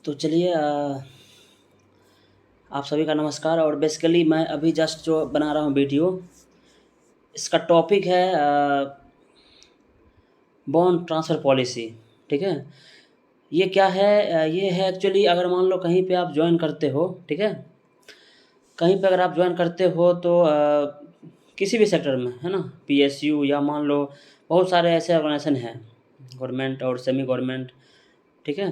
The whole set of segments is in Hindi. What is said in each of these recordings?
तो चलिए आप सभी का नमस्कार। और बेसिकली मैं अभी जस्ट जो बना रहा हूँ वीडियो, इसका टॉपिक है बॉन्ड ट्रांसफ़र पॉलिसी। ठीक है, ये क्या है? ये है एक्चुअली, अगर मान लो कहीं पे आप ज्वाइन करते हो, ठीक है, कहीं पे अगर आप ज्वाइन करते हो तो किसी भी सेक्टर में, है ना, पीएसयू या मान लो बहुत सारे ऐसे ऑर्गेनाइजेशन हैं, गवर्नमेंट और सेमी गवर्नमेंट, ठीक है।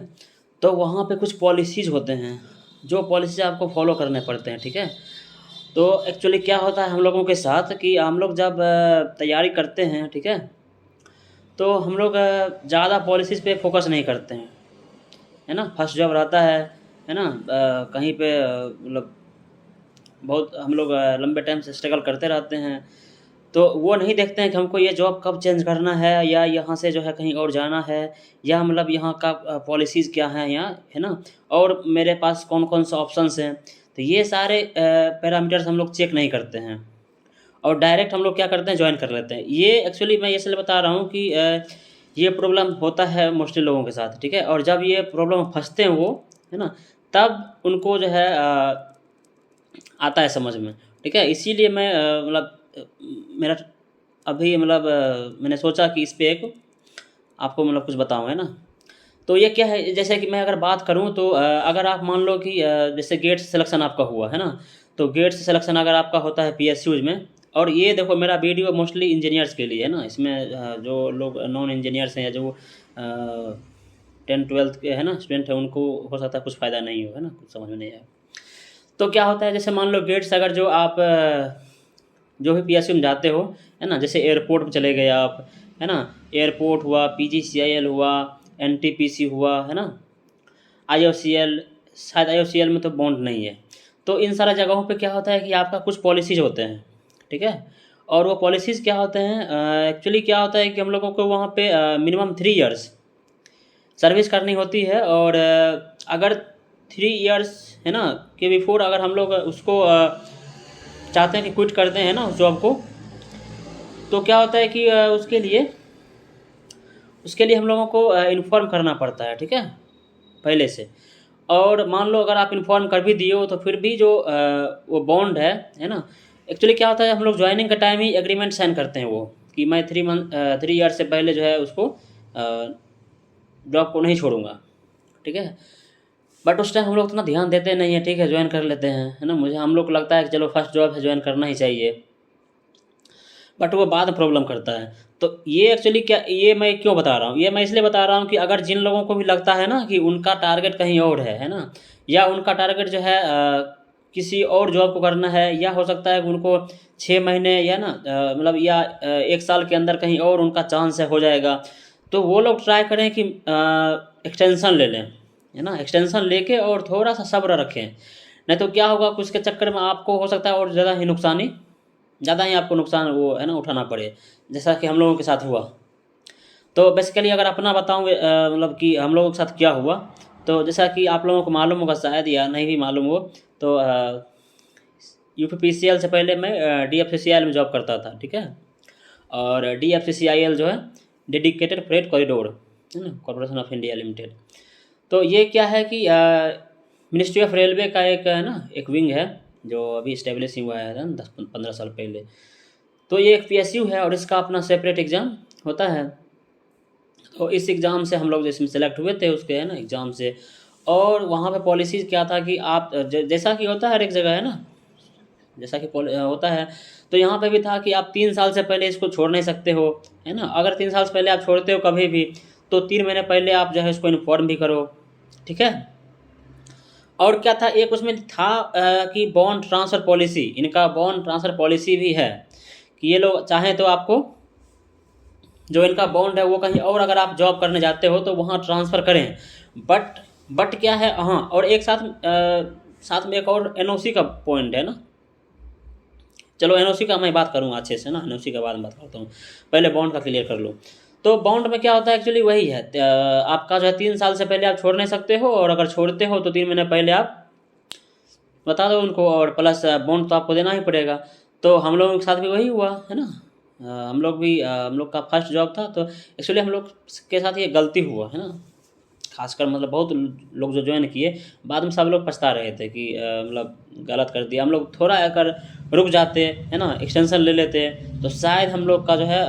तो वहाँ पे कुछ पॉलिसीज़ होते हैं, जो पॉलिसी आपको फॉलो करने पड़ते हैं, ठीक है। तो एक्चुअली क्या होता है हम लोगों के साथ कि हम लोग जब तैयारी करते हैं, ठीक है, तो हम लोग ज़्यादा पॉलिसीज़ पे फोकस नहीं करते हैं, है ना। फर्स्ट जॉब रहता है ना, कहीं पे मतलब बहुत हम लोग लंबे टाइम से स्ट्रगल करते रहते हैं, तो वो नहीं देखते हैं कि हमको ये जॉब कब चेंज करना है, या यहाँ से जो है कहीं और जाना है, या मतलब यहाँ का पॉलिसीज़ क्या हैं यहाँ, है ना, और मेरे पास कौन-कौन से ऑप्शंस हैं। तो ये सारे पैरामीटर्स हम लोग चेक नहीं करते हैं, और डायरेक्ट हम लोग क्या करते हैं, जॉइन कर लेते हैं। ये एक्चुअली मैं इसलिए बता रहा हूँ कि ये प्रॉब्लम होता है मोस्टली लोगों के साथ, ठीक है। और जब ये प्रॉब्लम फँसते हैं वो, है ना, तब उनको जो है आता है समझ में, ठीक है। इसीलिए मैं मतलब मेरा अभी मतलब मैंने सोचा कि इस पे एक आपको मतलब कुछ बताऊँ, है ना। तो ये क्या है, जैसे कि मैं अगर बात करूँ तो अगर आप मान लो कि जैसे गेट सिलेक्शन आपका हुआ, है ना, तो गेट सिलेक्शन अगर आपका होता है पीएसयूज़ में, और ये देखो मेरा वीडियो मोस्टली इंजीनियर्स के लिए है ना, इसमें जो लोग नॉन इंजीनियर्स हैं या जो 10-12 के है ना स्टूडेंट है, उनको हो सकता है कुछ फ़ायदा नहीं हो, है ना, कुछ समझ में नहीं आया। तो क्या होता है, जैसे मान लो गेट्स अगर जो आप जो भी पीएसयू में जाते हो, है ना, जैसे एयरपोर्ट में चले गए आप, है ना, एयरपोर्ट हुआ, पीजीसीआईएल हुआ, एनटीपीसी हुआ, है ना, आईओसीएल, शायद आईओसीएल में तो बॉन्ड नहीं है। तो इन सारा जगहों पे क्या होता है कि आपका कुछ पॉलिसीज़ होते हैं, ठीक है। और वो पॉलिसीज़ क्या होते हैं, एक्चुअली क्या होता है कि हम लोगों को वहाँ पे मिनिमम 3 इयर्स सर्विस करनी होती है, और अगर 3 इयर्स, है ना, के बिफोर अगर हम लोग उसको चाहते हैं कि क्विट कर दें, है ना, उस जॉब को, तो क्या होता है कि उसके लिए हम लोगों को इन्फॉर्म करना पड़ता है, ठीक है, पहले से। और मान लो अगर आप इन्फॉर्म कर भी दिए हो तो फिर भी जो वो बॉन्ड है ना, एक्चुअली क्या होता है, हम लोग ज्वाइनिंग का टाइम ही एग्रीमेंट साइन करते हैं वो, कि मैं 3 ईयर से पहले जो है उसको जॉब को नहीं छोड़ूंगा, ठीक है। बट उस टाइम हम लोग उतना ध्यान देते नहीं है, ठीक है, ज्वाइन कर लेते हैं, है ना। मुझे हम लोग को लगता है कि चलो फर्स्ट जॉब है, ज्वाइन करना ही चाहिए, बट वो बाद में प्रॉब्लम करता है। तो ये एक्चुअली क्या, ये मैं क्यों बता रहा हूँ, ये मैं इसलिए बता रहा हूँ कि अगर जिन लोगों को भी लगता है ना कि उनका टारगेट कहीं और है ना, या उनका टारगेट जो है किसी और जॉब को करना है, या हो सकता है कि उनको 6 महीने या ना मतलब या 1 साल के अंदर कहीं और उनका चांस है हो जाएगा, तो वो लोग ट्राई करें कि एक्सटेंशन ले लें, है ना, एक्सटेंशन लेके और थोड़ा सा सब्र रखें। नहीं तो क्या होगा, कुछ के चक्कर में आपको हो सकता है और ज़्यादा ही आपको नुकसान वो है ना उठाना पड़े, जैसा कि हम लोगों के साथ हुआ। तो बेसिकली अगर अपना बताऊँ मतलब कि हम लोगों के साथ क्या हुआ, तो जैसा कि आप लोगों को मालूम होगा शायद, या नहीं भी मालूम हो, तो यूपीपीसीएल से पहले मैं डीएफसीसीआईएल में जॉब करता था, ठीक है। और डीएफसीसीआईएल जो है डेडिकेटेड फ्रेट कॉरिडोर, है ना, कॉर्पोरेशन ऑफ इंडिया लिमिटेड। तो ये क्या है कि मिनिस्ट्री ऑफ रेलवे का एक है ना एक विंग है, जो अभी इस्टेब्लिश हुआ है ना 10-15 साल पहले। तो ये एक पीएसयू है और इसका अपना सेपरेट एग्ज़ाम होता है। तो इस एग्ज़ाम से हम लोग जिसमें सेलेक्ट हुए थे उसके है ना एग्ज़ाम से, और वहाँ पे पॉलिसीज़ क्या था कि आप जैसा कि होता है हर एक जगह, है ना, जैसा कि होता है, तो यहाँ पे भी था कि आप 3 साल से पहले इसको छोड़ नहीं सकते हो, है ना। अगर 3 साल से पहले आप छोड़ते हो कभी भी, तो 3 महीने पहले आप जो है इसको इन्फॉर्म भी करो, ठीक है। और क्या था, एक उसमें था कि बॉन्ड ट्रांसफ़र पॉलिसी, इनका बॉन्ड ट्रांसफ़र पॉलिसी भी है कि ये लोग चाहें तो आपको जो इनका बॉन्ड है वो कहीं और अगर आप जॉब करने जाते हो तो वहाँ ट्रांसफ़र करें। बट क्या है, हाँ, और एक साथ में एक और एनओसी का पॉइंट है ना। चलो एनओसी का मैं बात करूँगा अच्छे से ना, एनओसी के बाद में बात करता हूँ, पहले बॉन्ड का क्लियर कर लो। तो बॉन्ड में क्या होता है, एक्चुअली वही है, आपका जो है 3 साल से पहले आप छोड़ नहीं सकते हो, और अगर छोड़ते हो तो 3 महीने पहले आप बता दो उनको, और प्लस बॉन्ड तो आपको देना ही पड़ेगा। तो हम लोगों के साथ भी वही हुआ, है ना। हम लोग का फर्स्ट जॉब था, तो एक्चुअली हम लोग के साथ ये गलती हुआ, है ना, खासकर मतलब बहुत लोग जो ज्वाइन किए, बाद में सब लोग पछता रहे थे कि मतलब गलत कर दिया। हम लोग थोड़ा अगर रुक जाते, है ना, एक्सटेंशन ले लेते, तो शायद हम लोग का जो है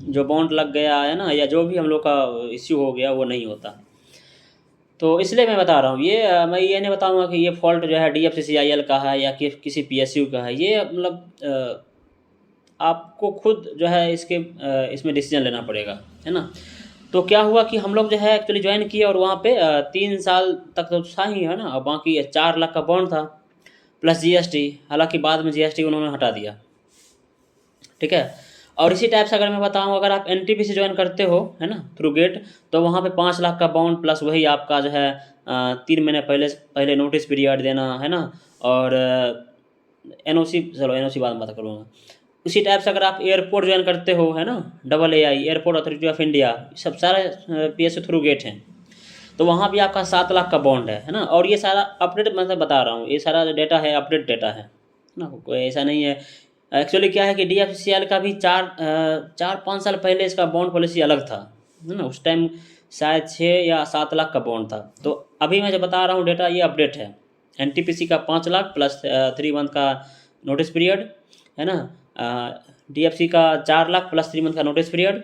जो बॉन्ड लग गया है ना, या जो भी हम लोग का इश्यू हो गया वो नहीं होता। तो इसलिए मैं बता रहा हूँ ये मैं ये नहीं बताऊँगा कि ये फॉल्ट जो है DFCCIL का है या कि किसी PSU का है। ये मतलब आपको खुद जो है इसमें डिसीजन लेना पड़ेगा, है ना। तो क्या हुआ कि हम लोग जो है एक्चुअली ज्वाइन किए, और वहाँ पे 3 साल तक तो था ही, है ना, और बाकी 4 लाख का बॉन्ड था प्लस GST। हालांकि बाद में GST उन्होंने हटा दिया, ठीक है। और इसी टाइप से अगर मैं बताऊँ, अगर आप NTPC ज्वाइन करते हो, है ना, थ्रू गेट, तो वहाँ पे 5 लाख का बॉन्ड प्लस वही आपका जो है 3 महीने पहले नोटिस पीरियड देना, है ना। और NOC, चलो NOC बाद में बात करूँगा। उसी टाइप से अगर आप एयरपोर्ट ज्वाइन करते हो, है ना, AA airport authority of India, सब सारे PSU थ्रू गेट हैं, तो वहाँ भी आपका 7 लाख का बॉन्ड है ना। और ये सारा अपडेट मैं तो बता रहा हूँ, ये सारा जो डेटा है अपडेट डेटा है ना, कोई ऐसा नहीं है। एक्चुअली क्या है कि DFCCIL का भी 4-5 साल पहले इसका बॉन्ड पॉलिसी अलग था, है ना। उस टाइम शायद 6 या 7 लाख का बॉन्ड था। तो अभी मैं जो बता रहा हूँ डेटा, ये अपडेट है। NTPC का 5 लाख प्लस 3 मंथ का नोटिस पीरियड, है ना। DFC का 4 लाख प्लस 3 मंथ का नोटिस पीरियड,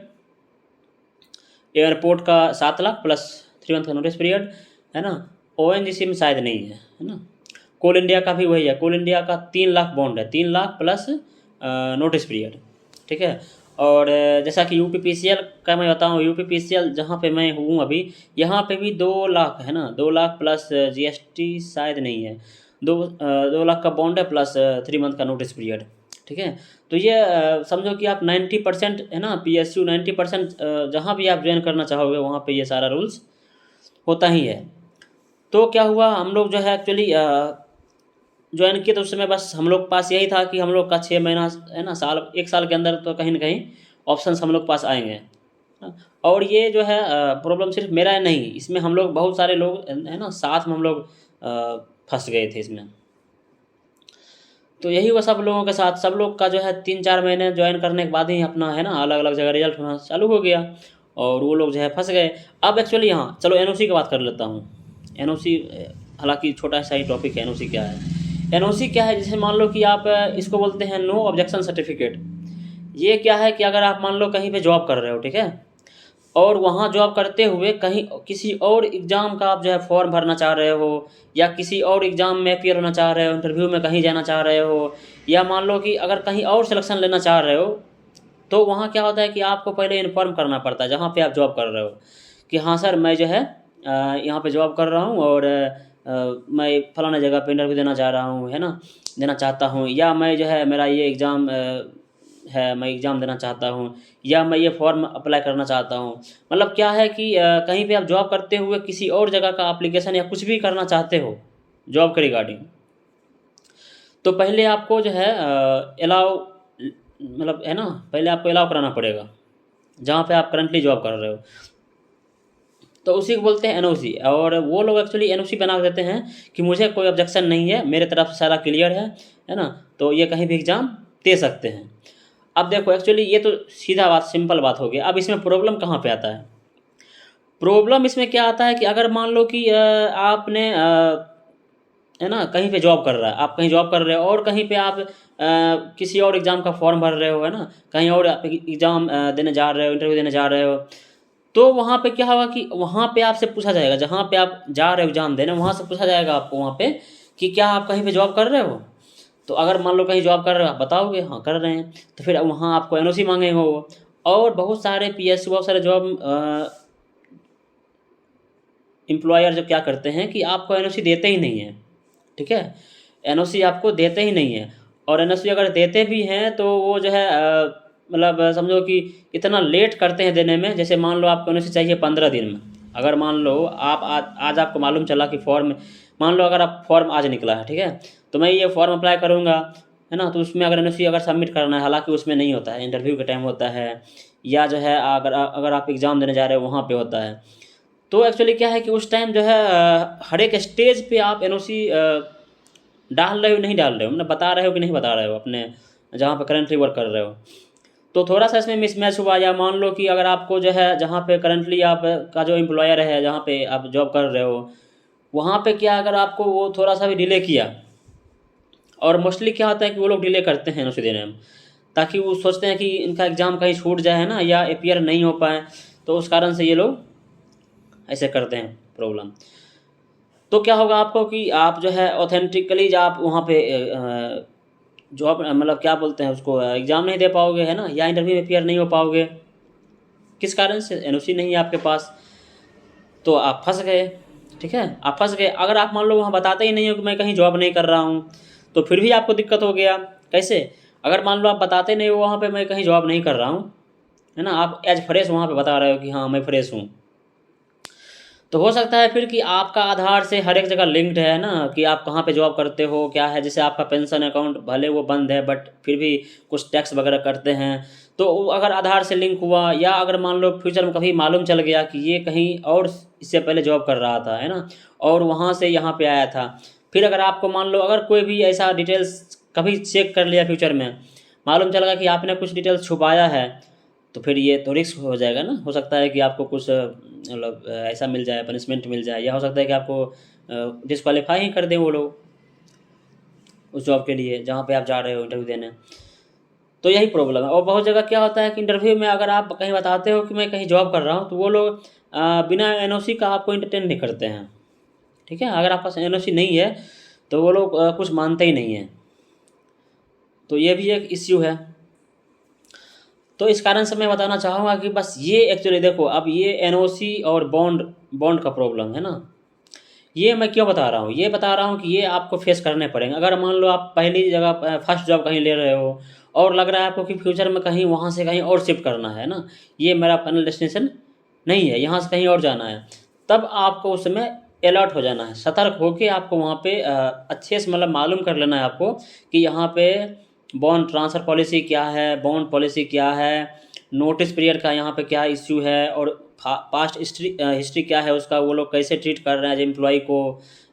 एयरपोर्ट का 7 लाख प्लस 3 मंथ का नोटिस पीरियड, है ना। ONGC में शायद नहीं है ना। कोल इंडिया का भी वही है, कोल इंडिया का 3 लाख बॉन्ड है, 3 लाख प्लस नोटिस पीरियड, ठीक है। और जैसा कि UPPCL का मैं बताऊँ, UPPCL जहाँ पे मैं हूँ अभी, यहाँ पे भी 2 लाख है ना, 2 लाख प्लस GST शायद नहीं है, 2 लाख का बॉन्ड है प्लस 3 मंथ का नोटिस पीरियड, ठीक है। तो ये समझो कि आप 90% है ना, PSU 90% जहाँ भी आप ज्वाइन करना चाहोगे वहाँ पे ये सारा रूल्स होता ही है। तो क्या हुआ, हम लोग जो है एक्चुअली ज्वाइन किए, तो उस समय बस हम लोग पास यही था कि हम लोग का 6 महीना, है ना, 1 साल के अंदर तो कहीं ना कहीं ऑप्शंस हम लोग पास आएंगे। और ये जो है प्रॉब्लम सिर्फ मेरा नहीं, इसमें हम लोग बहुत सारे लोग, है ना, साथ में हम लोग फंस गए थे इसमें। तो यही हुआ सब लोगों के साथ, सब लोग का जो है 3-4 महीने ज्वाइन करने के बाद ही अपना, है ना, अलग अलग जगह रिजल्ट होना चालू हो गया, और वो लोग जो है फंस गए। अब एक्चुअली यहाँ चलो NOC की बात कर लेता हूँ। NOC हालांकि छोटा सा ही टॉपिक है। NOC क्या है? NOC क्या है, जैसे मान लो कि आप इसको बोलते हैं नो ऑब्जेक्शन सर्टिफिकेट। ये क्या है कि अगर आप मान लो कहीं पे जॉब कर रहे हो, ठीक है, और वहाँ जॉब करते हुए कहीं किसी और एग्ज़ाम का आप जो है फॉर्म भरना चाह रहे हो, या किसी और एग्ज़ाम में अपियर होना चाह रहे हो, इंटरव्यू में कहीं जाना चाह रहे हो, या मान लो कि अगर कहीं और सिलेक्शन लेना चाह रहे हो, तो वहाँ क्या होता है कि आपको पहले इन्फॉर्म करना पड़ता है जहाँ पे आप जॉब कर रहे हो कि हाँ सर, मैं जो है यहाँ पे जॉब कर रहा हूँ, और मैं फलाना जगह पे इंटरव्यू देना चाह रहा हूँ, है ना, देना चाहता हूँ, या मैं जो है मेरा ये एग्ज़ाम है, मैं एग्ज़ाम देना चाहता हूँ, या मैं ये फॉर्म अप्लाई करना चाहता हूँ। मतलब क्या है कि कहीं पे आप जॉब करते हुए किसी और जगह का एप्लीकेशन या कुछ भी करना चाहते हो जॉब के रिगार्डिंग, तो पहले आपको जो है अलाउ, मतलब है ना, पहले आपको अलाउ कराना पड़ेगा जहाँ पे आप करंटली जॉब कर रहे हो। तो उसी को बोलते हैं NOC। और वो लोग एक्चुअली NOC बना देते हैं कि मुझे कोई ऑब्जेक्शन नहीं है, मेरे तरफ से सारा क्लियर है ना, तो ये कहीं भी एग्ज़ाम दे सकते हैं। अब देखो एक्चुअली ये तो सीधा बात, सिंपल बात हो गया। अब इसमें प्रॉब्लम कहाँ पे आता है? प्रॉब्लम इसमें क्या आता है कि अगर मान लो कि आपने है ना, कहीं पे जॉब कर रहा है, आप कहीं जॉब कर रहे हो, और कहीं पे आप किसी और एग्ज़ाम का फॉर्म भर रहे हो, है ना, कहीं और आप एग्ज़ाम देने जा रहे हो, इंटरव्यू देने जा रहे हो, तो वहाँ पे क्या होगा कि वहाँ पे आपसे पूछा जाएगा, जहाँ पे आप जा रहे हो एग्ज़ाम देने, वहाँ से पूछा जाएगा आपको वहाँ पे कि क्या आप कहीं पे जॉब कर रहे हो। तो अगर मान लो कहीं जॉब कर रहे हो, आप बताओगे हाँ कर रहे हैं, तो फिर वहाँ आपको NOC मांगेंगे वो। और बहुत सारे PSU, बहुत सारे जॉब एम्प्लॉयर जो क्या करते हैं कि आपको NOC देते ही नहीं है, ठीक है, NOC आपको देते ही नहीं है। और NOC अगर देते भी हैं तो वो जो है मतलब समझो कि इतना लेट करते हैं देने में। जैसे मान लो आपको NOC चाहिए 15 दिन में, अगर मान लो आप आज आपको मालूम चला कि फॉर्म, मान लो अगर आप फॉर्म आज निकला है, ठीक है, तो मैं ये फॉर्म अप्लाई करूँगा, है ना, तो उसमें अगर NOC अगर सबमिट करना है, हालांकि उसमें नहीं होता है, इंटरव्यू के टाइम होता है, या जो है अगर आप एग्ज़ाम देने जा रहे हो वहाँ पे होता है। तो एक्चुअली क्या है कि उस टाइम जो है हर एक स्टेज पे आप NOC डाल रहे हो नहीं डाल रहे हो, मतलब बता रहे हो कि नहीं बता रहे हो अपने जहाँ पर करेंटली वर्क कर रहे हो। तो थोड़ा सा इसमें मिसमैच हुआ, या मान लो कि अगर आपको जो है जहाँ पे करंटली आप का जो एम्प्लॉयर है, जहाँ पे आप जॉब कर रहे हो, वहाँ पे क्या अगर आपको वो थोड़ा सा भी डिले किया, और मोस्टली क्या होता है कि वो लोग डिले करते हैं उसे देने में, ताकि वो सोचते हैं कि इनका एग्ज़ाम कहीं छूट जाए है ना, या अपीयर नहीं हो पाए, तो उस कारण से ये लोग ऐसे करते हैं प्रॉब्लम। तो क्या होगा आपको कि आप जो है ऑथेंटिकली जब आप वहाँ पे जॉब मतलब क्या बोलते हैं उसको, एग्ज़ाम नहीं दे पाओगे है ना, या इंटरव्यू में अपीयर नहीं हो पाओगे। किस कारण से? एनओसी नहीं है आपके पास, तो आप फंस गए। ठीक है, आप फंस गए। अगर आप मान लो वहाँ बताते ही नहीं हो कि मैं कहीं जॉब नहीं कर रहा हूँ, तो फिर भी आपको दिक्कत हो गया। कैसे? अगर मान लो आप बताते नहीं हो वहाँ पे मैं कहीं जॉब नहीं कर रहा हूँ, है ना, आप एज फ्रेश वहाँ पे बता रहे हो कि हाँ मैं फ्रेश हूँ, तो हो सकता है फिर कि आपका आधार से हर एक जगह लिंक्ड है ना, कि आप कहाँ पे जॉब करते हो क्या है। जैसे आपका पेंशन अकाउंट भले वो बंद है, बट फिर भी कुछ टैक्स वगैरह करते हैं, तो वो अगर आधार से लिंक हुआ, या अगर मान लो फ्यूचर में कभी मालूम चल गया कि ये कहीं और इससे पहले जॉब कर रहा था, है ना, और वहाँ से यहाँ पे आया था, फिर अगर आपको मान लो अगर कोई भी ऐसा डिटेल्स कभी चेक कर लिया फ्यूचर में, मालूम चल गया कि आपने कुछ डिटेल्स छुपाया है, तो फिर ये तो रिस्क हो जाएगा ना। हो सकता है कि आपको कुछ मतलब ऐसा मिल जाए, पनिशमेंट मिल जाए, या हो सकता है कि आपको डिस्क्वालीफाई ही कर दें वो लोग उस जॉब के लिए जहाँ पे आप जा रहे हो इंटरव्यू देने। तो यही प्रॉब्लम है। और बहुत जगह क्या होता है कि इंटरव्यू में अगर आप कहीं बताते हो कि मैं कहीं जॉब कर रहा हूँ, तो वो लोग बिना एनओसी का आपको इंटरटेन नहीं करते हैं। ठीक है, अगर आपके पास एनओसी नहीं है तो वो लोग कुछ मानते ही नहीं हैं। तो ये भी एक इश्यू है। तो इस कारण से मैं बताना चाहूँगा कि बस ये एक्चुअली देखो, अब ये एनओसी और बॉन्ड बॉन्ड का प्रॉब्लम है ना, ये मैं क्यों बता रहा हूँ, ये बता रहा हूँ कि ये आपको फेस करने पड़ेंगे। अगर मान लो आप पहली जगह फर्स्ट जॉब कहीं ले रहे हो, और लग रहा है आपको कि फ्यूचर में कहीं वहाँ से कहीं और शिफ्ट करना है ना, ये मेरा फाइनल डेस्टिनेशन नहीं है, यहाँ से कहीं और जाना है, तब आपको उस समय अलर्ट हो जाना है, सतर्क होकर आपको वहाँ पे अच्छे से मतलब मालूम कर लेना है आपको कि यहाँ पे बॉन्ड ट्रांसफ़र पॉलिसी क्या है, बॉन्ड पॉलिसी क्या है, नोटिस पीरियड का यहाँ पे क्या इश्यू है, और पास्ट हिस्ट्री क्या है उसका, वो लोग कैसे ट्रीट कर रहे हैं जो एम्प्लॉय को,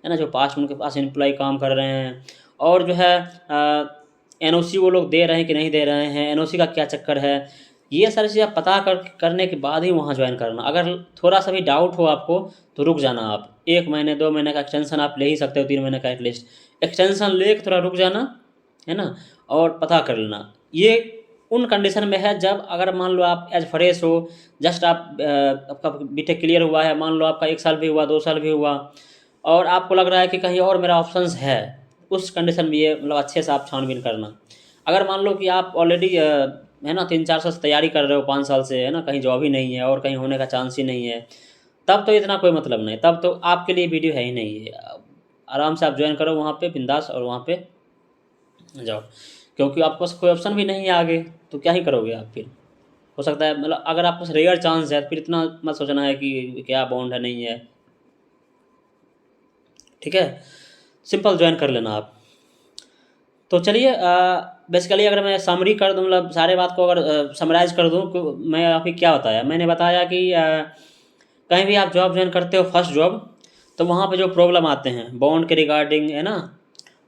है ना, जो पास्ट उनके पास एम्प्लॉय काम कर रहे हैं, और जो है एनओसी वो लोग दे रहे हैं कि नहीं दे रहे हैं, एनओसी का क्या चक्कर है। ये सारी चीज़ें पता करने के बाद ही वहाँ ज्वाइन करना। अगर थोड़ा सा भी डाउट हो आपको तो रुक जाना। आप 1 महीने 2 महीने का एक्सटेंशन आप ले ही सकते हो, 3 महीने का एटलीस्ट एक्सटेंशन ले थोड़ा रुक जाना, है ना, और पता कर लेना। ये उन कंडीशन में है जब अगर मान लो आप एज फ्रेश हो, जस्ट आपका बीटेक क्लियर हुआ है, मान लो आपका 1 साल भी हुआ, 2 साल भी हुआ, और आपको लग रहा है कि कहीं और मेरा ऑप्शंस है, उस कंडीशन में ये मतलब अच्छे से आप छानबीन करना। अगर मान लो कि आप ऑलरेडी है ना 3-4 साल से तैयारी कर रहे हो, 5 साल से, है ना, कहीं जॉब ही नहीं है और कहीं होने का चांस ही नहीं है, तब तो इतना कोई मतलब नहीं, तब तो आपके लिए वीडियो है ही नहीं है। आराम से आप ज्वाइन करो वहाँ पे बिंदास, और वहाँ पे जाओ, क्योंकि आपके पास कोई ऑप्शन भी नहीं है आगे, तो क्या ही करोगे आप फिर। हो सकता है मतलब अगर आपके पास रेयर चांस है, फिर इतना मत सोचना है कि क्या बॉन्ड है नहीं है। ठीक है, सिंपल ज्वाइन कर लेना आप। तो चलिए बेसिकली अगर मैं समरी कर दूँ, मतलब सारे बात को अगर समराइज़ कर दूँ, तो मैं अभी क्या बताया, मैंने बताया कि कहीं भी आप जॉब ज्वाइन करते हो फर्स्ट जॉब, तो वहाँ पे जो प्रॉब्लम आते हैं बॉन्ड के रिगार्डिंग, है ना,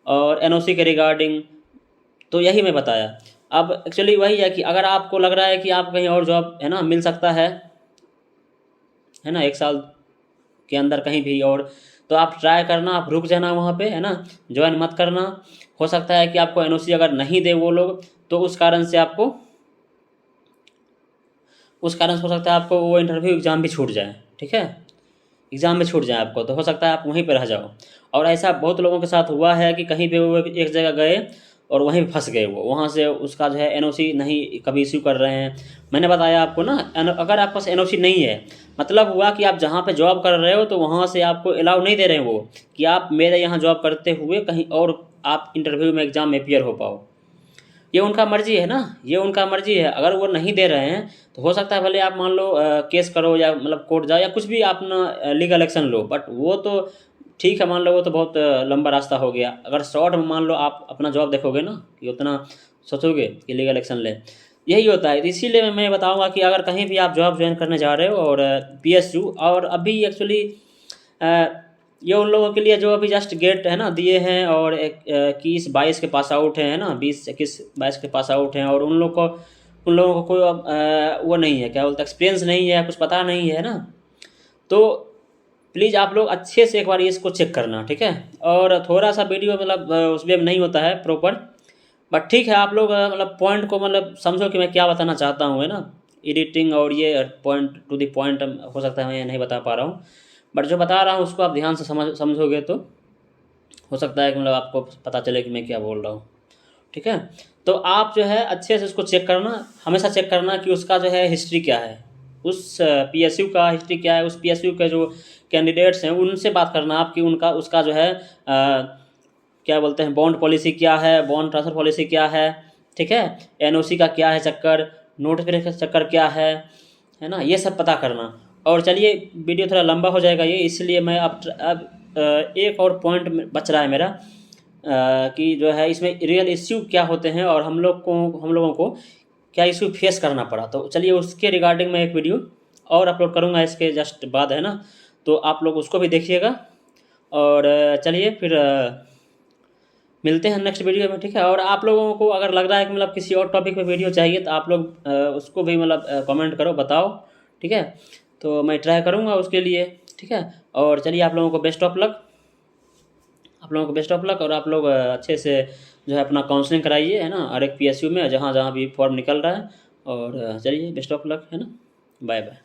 और एनओसी के रिगार्डिंग, तो यही मैं बताया। अब एक्चुअली वही है कि अगर आपको लग रहा है कि आप कहीं और जॉब, है ना, मिल सकता है ना, 1 साल के अंदर कहीं भी और, तो आप ट्राई करना, आप रुक जाना वहाँ पे, है ना, ज्वाइन मत करना। हो सकता है कि आपको एनओसी अगर नहीं दे वो लोग, तो उस कारण से हो सकता है आपको वो इंटरव्यू एग्ज़ाम भी छूट जाए। ठीक है, एग्ज़ाम में छूट जाए आपको, तो हो सकता है आप वहीं पे रह जाओ। और ऐसा बहुत लोगों के साथ हुआ है कि कहीं पे वो एक जगह गए और वहीं फंस गए, वो वहाँ से उसका जो है एनओसी नहीं कभी इश्यू कर रहे हैं। मैंने बताया आपको ना, अगर आपके पास एनओसी नहीं है, मतलब हुआ कि आप जहाँ पे जॉब कर रहे हो तो वहाँ से आपको अलाउ नहीं दे रहे हैं वो, कि आप मेरे यहाँ जॉब करते हुए कहीं और आप इंटरव्यू में एग्ज़ाम में अपीयर हो पाओ। ये उनका मर्जी है ना, ये उनका मर्जी है। अगर वो नहीं दे रहे हैं तो हो सकता है भले आप मान लो केस करो, या मतलब कोर्ट जाओ, या कुछ भी अपना लीगल एक्शन लो, बट वो तो ठीक है, मान लो वो तो बहुत लंबा रास्ता हो गया। अगर शॉर्ट में मान लो आप अपना जॉब देखोगे ना, कि उतना सोचोगे कि लीगल एक्शन ले, यही होता है। इसीलिए मैं बताऊंगा कि अगर कहीं भी आप जॉब ज्वाइन करने जा रहे हो, और पीएसयू, और अभी एक्चुअली ये उन लोगों के लिए जो अभी जस्ट गेट है ना दिए हैं, और 21-22 के पास आउट हैं, है ना, 20-21-22 के पास आउट हैं, और उन लोग को उन लोगों को कोई वो नहीं है, क्या बोलते हैं, एक्सपीरियंस नहीं है, कुछ पता नहीं है ना, तो प्लीज़ आप लोग अच्छे से एक बार ये इसको चेक करना, ठीक है। और थोड़ा सा वीडियो मतलब उसमें नहीं होता है प्रॉपर, बट ठीक है, आप लोग मतलब पॉइंट को मतलब समझो कि मैं क्या बताना चाहता हूँ, है ना। एडिटिंग और ये पॉइंट टू द पॉइंट हो सकता है मैं नहीं बता पा रहा हूँ, बट जो बता रहा हूँ उसको आप ध्यान से समझोगे तो हो सकता है कि मतलब आपको पता चले कि मैं क्या बोल रहा हूँ, ठीक है। तो आप जो है अच्छे से उसको चेक करना, हमेशा चेक करना कि उसका जो है हिस्ट्री क्या है, उस पीएसयू का हिस्ट्री क्या है, उस पीएसयू के जो कैंडिडेट्स हैं उनसे बात करना आप कि उनका उसका जो है क्या बोलते हैं, बॉन्ड पॉलिसी क्या है, बॉन्ड ट्रांसफ़र पॉलिसी क्या है, ठीक है, एनओसी का क्या है चक्कर, नोटिफिकेशन का चक्कर क्या है ना, ये सब पता करना। और चलिए वीडियो थोड़ा लंबा हो जाएगा ये, इसलिए मैं अब एक और पॉइंट बच रहा है मेरा कि जो है इसमें रियल इश्यू क्या होते हैं और हम लोगों को क्या इश्यू फेस करना पड़ा। तो चलिए उसके रिगार्डिंग मैं एक वीडियो और अपलोड करूँगा इसके जस्ट बाद, है ना, तो आप लोग उसको भी देखिएगा। और चलिए फिर मिलते हैं नेक्स्ट वीडियो में, ठीक है। और आप लोगों को अगर लग रहा है कि मतलब किसी और टॉपिक पे वीडियो चाहिए तो आप लोग उसको भी मतलब कमेंट करो, बताओ, ठीक है, तो मैं ट्राई करूँगा उसके लिए, ठीक है। और चलिए आप लोगों को बेस्ट ऑफ लक, आप लोगों को बेस्ट ऑफ लक, और आप लोग अच्छे से जो है अपना काउंसलिंग कराइए, है ना, हर एक पीएसयू में जहाँ जहाँ भी फॉर्म निकल रहा है। और चलिए बेस्ट ऑफ लक, है ना, बाय बाय।